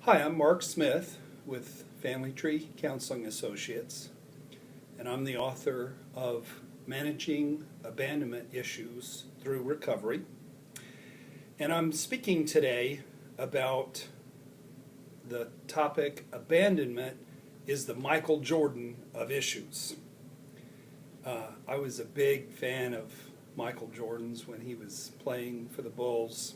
Hi, I'm Mark Smith with Family Tree Counseling Associates, and I'm the author of Managing Abandonment Issues Through Recovery. And I'm speaking today about the topic, abandonment is the Michael Jordan of issues. I was a big fan of Michael Jordan's when he was playing for the Bulls.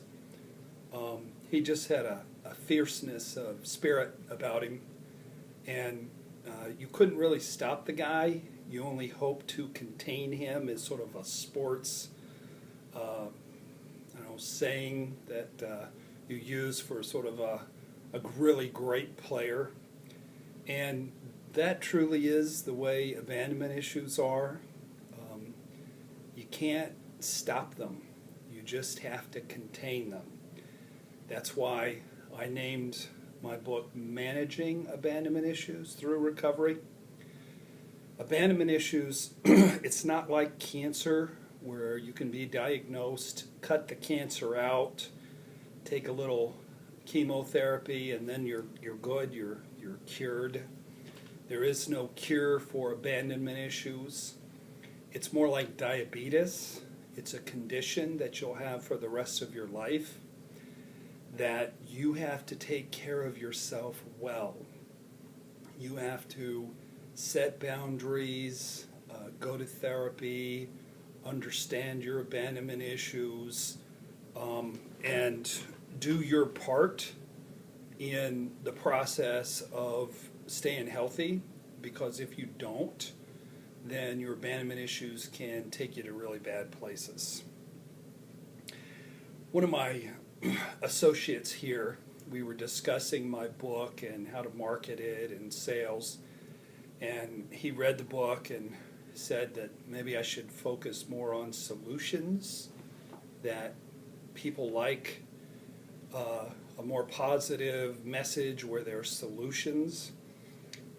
He just had a fierceness of spirit about him, and you couldn't really stop the guy. You only hoped to contain him as sort of a sports saying that you use for sort of a really great player. And that truly is the way abandonment issues are. You can't stop them. You just have to contain them. That's why I named my book Managing Abandonment Issues Through Recovery. Abandonment issues, it's not like cancer where you can be diagnosed, cut the cancer out, take a little chemotherapy, and then you're good, you're cured. There is no cure for abandonment issues. It's more like diabetes. It's a condition that you'll have for the rest of your life, that you have to take care of yourself well. You have to set boundaries, go to therapy, understand your abandonment issues, and do your part in the process of staying healthy, because if you don't, then your abandonment issues can take you to really bad places. One of my associates here, we were discussing my book and how to market it and sales, and he read the book and said that maybe I should focus more on solutions, that people like a more positive message where there are solutions,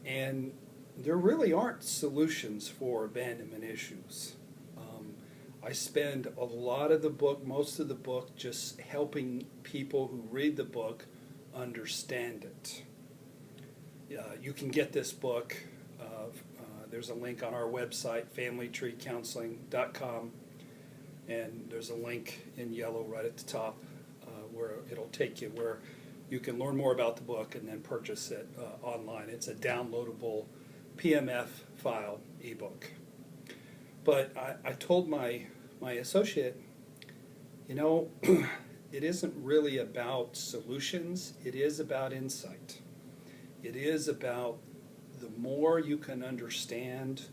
and there really aren't solutions for abandonment issues. I spend a lot of the book, most of the book, just helping people who read the book understand it. You can get this book. There's a link on our website, familytreecounseling.com, and there's a link in yellow right at the top where it'll take you where you can learn more about the book and then purchase it online. It's a downloadable PMF file ebook. But I told my associate, it isn't really about solutions. It is about insight. It is about the more you can understand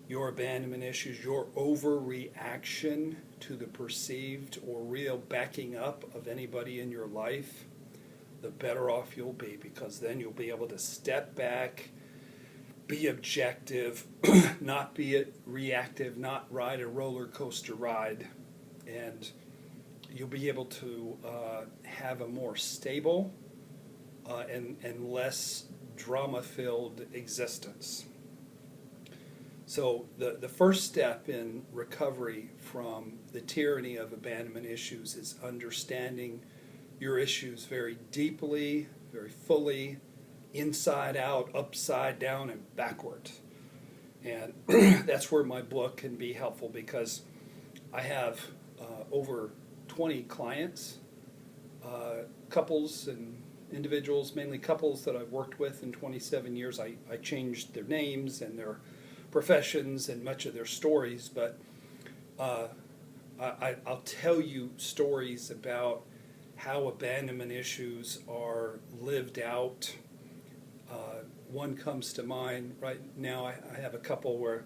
your abandonment issues, your overreaction to the perceived or real backing up of anybody in your life, the better off you'll be, because then you'll be able to step back, be objective, not be reactive, not ride a roller coaster ride, and you'll be able to have a more stable and less drama-filled existence. So the first step in recovery from the tyranny of abandonment issues is understanding your issues very deeply, very fully, inside out, upside down, and backward. And that's where my book can be helpful, because I have over 20 clients, couples and individuals, mainly couples that I've worked with in 27 years. I changed their names and their professions and much of their stories, but I'll tell you stories about how abandonment issues are lived out. One comes to mind right now. I have a couple where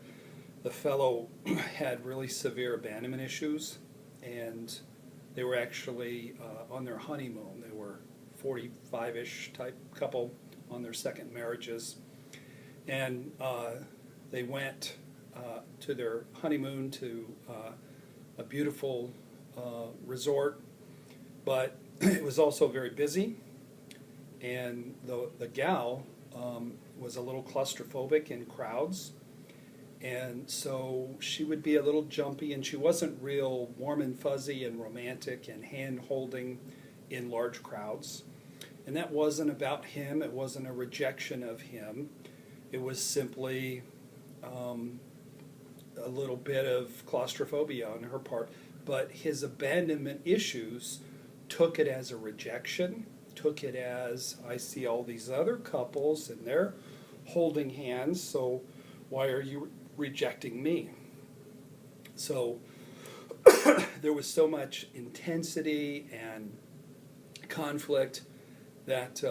the fellow had really severe abandonment issues, and they were actually on their honeymoon. They were 45-ish type couple on their second marriages, and they went to their honeymoon to a beautiful resort, but it was also very busy, and the gal was a little claustrophobic in crowds, and so she would be a little jumpy, and she wasn't real warm and fuzzy and romantic and hand-holding in large crowds. And that wasn't about him. It wasn't a rejection of him. It was simply a little bit of claustrophobia on her part. But his abandonment issues took it as a rejection, took it as, I see all these other couples and they're holding hands, so why are you rejecting me? So there was so much intensity and conflict that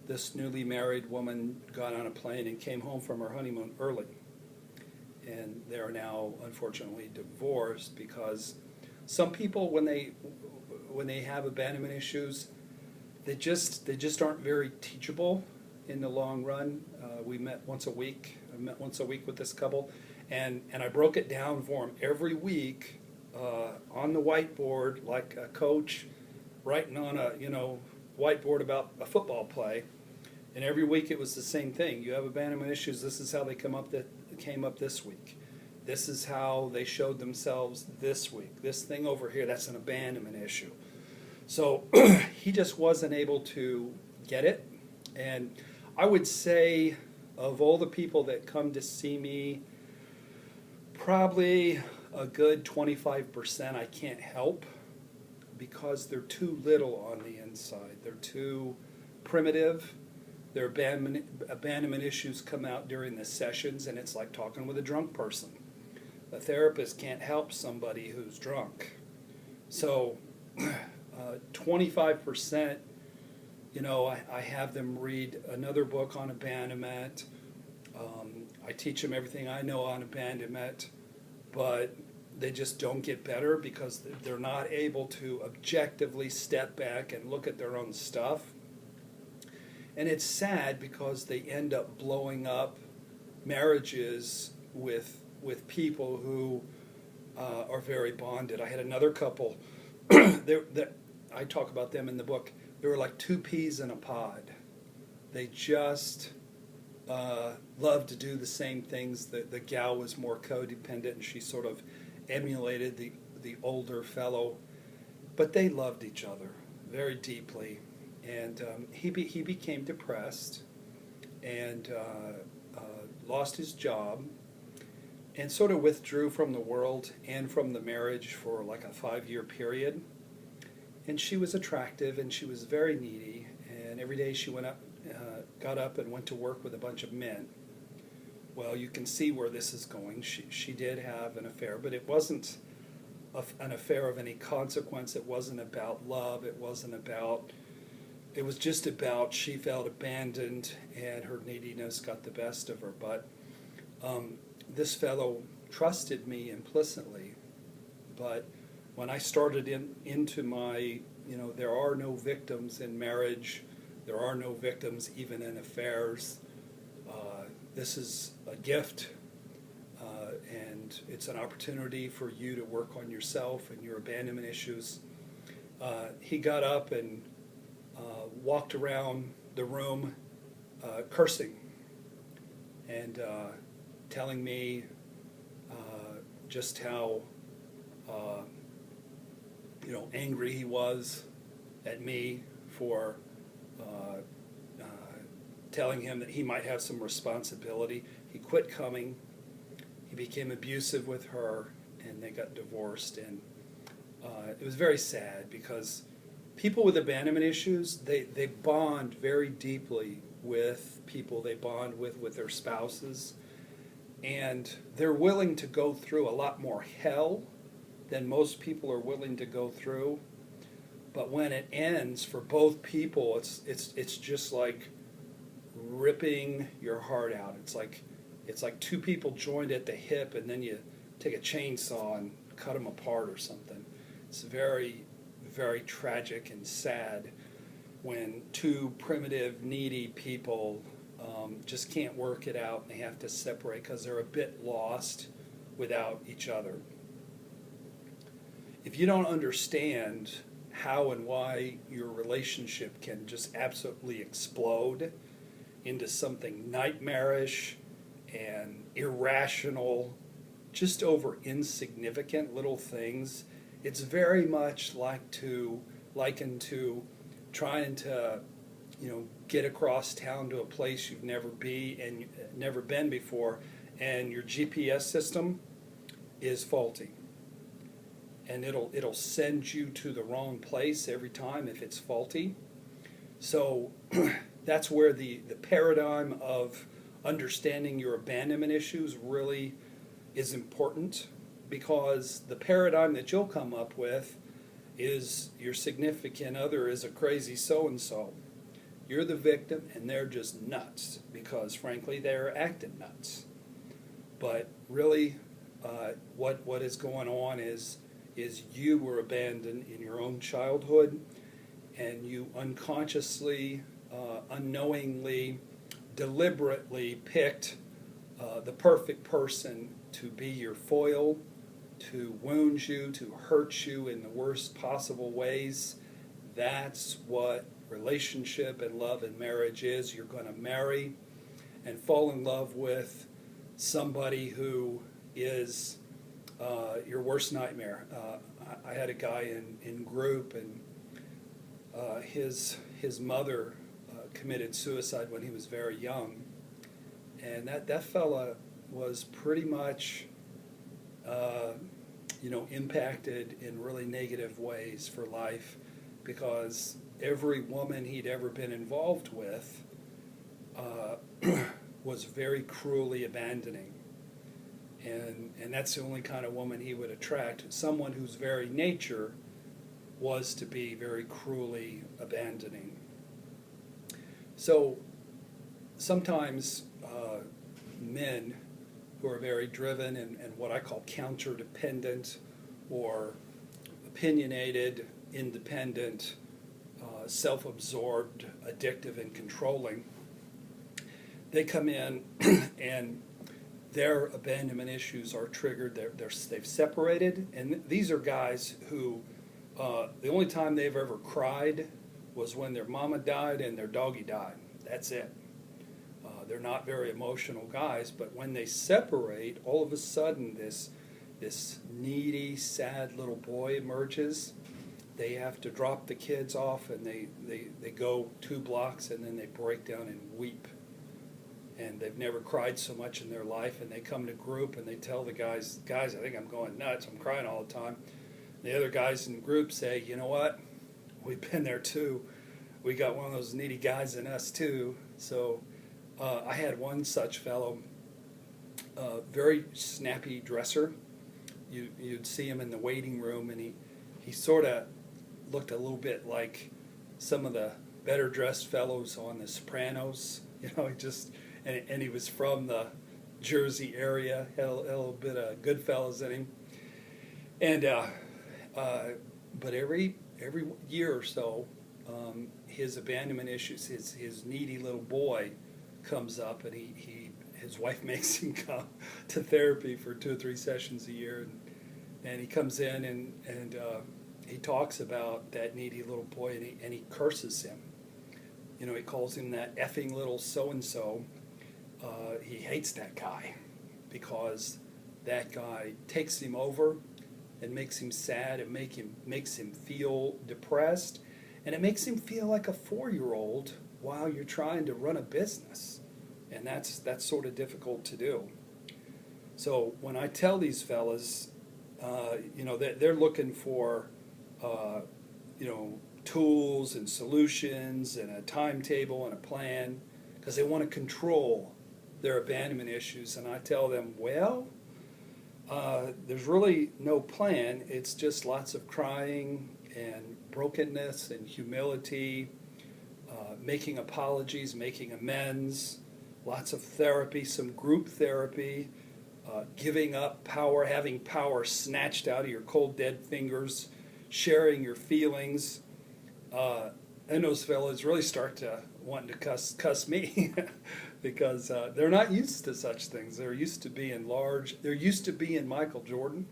this newly married woman got on a plane and came home from her honeymoon early. And they're now, unfortunately, divorced because some people, when they have abandonment issues, they just aren't very teachable in the long run. We met once a week. I met once a week with this couple, and I broke it down for them every week on the whiteboard, like a coach writing on a whiteboard about a football play. And every week it was the same thing. You have abandonment issues. This is how they came up this week. This is how they showed themselves this week. This thing over here, that's an abandonment issue. So he just wasn't able to get it. And I would say of all the people that come to see me, probably a good 25% I can't help because they're too little on the inside. They're too primitive. Their abandonment issues come out during the sessions, and it's like talking with a drunk person. A therapist can't help somebody who's drunk. So 25%, I have them read another book on abandonment. I teach them everything I know on abandonment, but they just don't get better because they're not able to objectively step back and look at their own stuff. And it's sad because they end up blowing up marriages with people who are very bonded. I had another couple, I talk about them in the book. They were like two peas in a pod. They just loved to do the same things. The gal was more codependent, and she sort of emulated the older fellow. But they loved each other very deeply. And he became depressed and lost his job and sort of withdrew from the world and from the marriage for like a 5-year period. And she was attractive and she was very needy. And every day she got up and went to work with a bunch of men. Well, you can see where this is going. She did have an affair, but it wasn't an affair of any consequence. It wasn't about love. It was just about she felt abandoned and her neediness got the best of her. But this fellow trusted me implicitly. But when I started into my, there are no victims in marriage. There are no victims even in affairs. This is a gift, and it's an opportunity for you to work on yourself and your abandonment issues. He got up and walked around the room cursing and telling me just how angry he was at me for telling him that he might have some responsibility. He quit coming. He became abusive with her, and they got divorced. And it was very sad because people with abandonment issues, they bond very deeply with people they bond with their spouses. And they're willing to go through a lot more hell than most people are willing to go through. But when it ends for both people, it's just like ripping your heart out. It's like two people joined at the hip, and then you take a chainsaw and cut them apart or something. It's very, very tragic and sad when two primitive, needy people just can't work it out, and they have to separate because they're a bit lost without each other. If you don't understand how and why your relationship can just absolutely explode into something nightmarish and irrational, just over insignificant little things, it's very much likened to trying to, get across town to a place you've never been before, and your GPS system is faulty, and it'll send you to the wrong place every time if it's faulty. So that's where the paradigm of understanding your abandonment issues really is important, because the paradigm that you'll come up with is your significant other is a crazy so-and-so. You're the victim, and they're just nuts because, frankly, they're acting nuts. But really, what is going on is you were abandoned in your own childhood, and you unconsciously, unknowingly, deliberately picked the perfect person to be your foil, to wound you, to hurt you in the worst possible ways. That's what relationship and love and marriage is. You're going to marry and fall in love with somebody who is your worst nightmare. I had a guy in group, and his mother committed suicide when he was very young, and that fella was pretty much impacted in really negative ways for life, because every woman he'd ever been involved with was very cruelly abandoning. And that's the only kind of woman he would attract, someone whose very nature was to be very cruelly abandoning. So sometimes men who are very driven and what I call counterdependent or opinionated, independent, self-absorbed, addictive, and controlling, they come in and their abandonment issues are triggered. They've separated, and these are guys who the only time they've ever cried was when their mama died and their doggy died. That's it. They're not very emotional guys, but when they separate, all of a sudden this needy, sad little boy emerges. They have to drop the kids off, and they go 2 blocks, and then they break down and weep. And they've never cried so much in their life, and they come to group and they tell the guys, I think I'm going nuts, I'm crying all the time. The other guys in the group say, you know what, we've been there too. We got one of those needy guys in us too. So I had one such fellow, very snappy dresser. You'd see him in the waiting room, and he sort of looked a little bit like some of the better dressed fellows on The Sopranos. And he was from the Jersey area, had a little bit of Goodfellas in him. And but every year or so, his abandonment issues, his needy little boy comes up, and his wife makes him come to therapy for 2 or 3 sessions a year, and he comes in and he talks about that needy little boy, and he curses him. He calls him that effing little so-and-so. He hates that guy because that guy takes him over and makes him sad, and makes him feel depressed, and it makes him feel like a 4-year-old while you're trying to run a business, and that's sort of difficult to do. So when I tell these fellas, they're looking for tools and solutions and a timetable and a plan, because they want to control their abandonment issues. And I tell them, well, there's really no plan. It's just lots of crying and brokenness and humility, making apologies, making amends, lots of therapy, some group therapy, giving up power, having power snatched out of your cold, dead fingers, sharing your feelings. And those fellas really start to wanting to cuss me because they're not used to such things. They're used to being large. They're used to being Michael Jordan,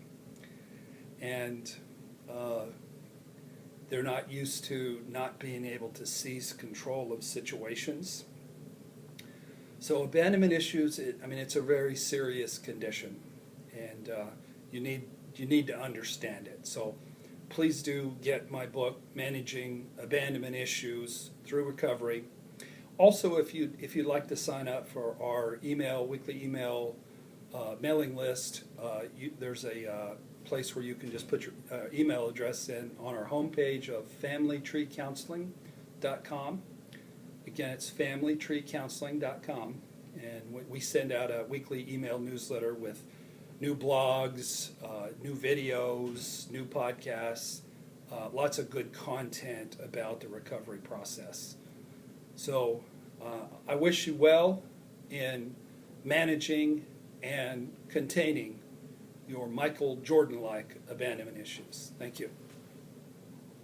and they're not used to not being able to seize control of situations. So abandonment issues, it's a very serious condition, and you need to understand it. So please do get my book, Managing Abandonment Issues Through Recovery. Also, if you'd like to sign up for our weekly email mailing list, there's a place where you can just put your email address in on our homepage of familytreecounseling.com. Again, it's familytreecounseling.com, and we send out a weekly email newsletter with new blogs, new videos, new podcasts, lots of good content about the recovery process. So I wish you well in managing and containing your Michael Jordan-like abandonment issues. Thank you.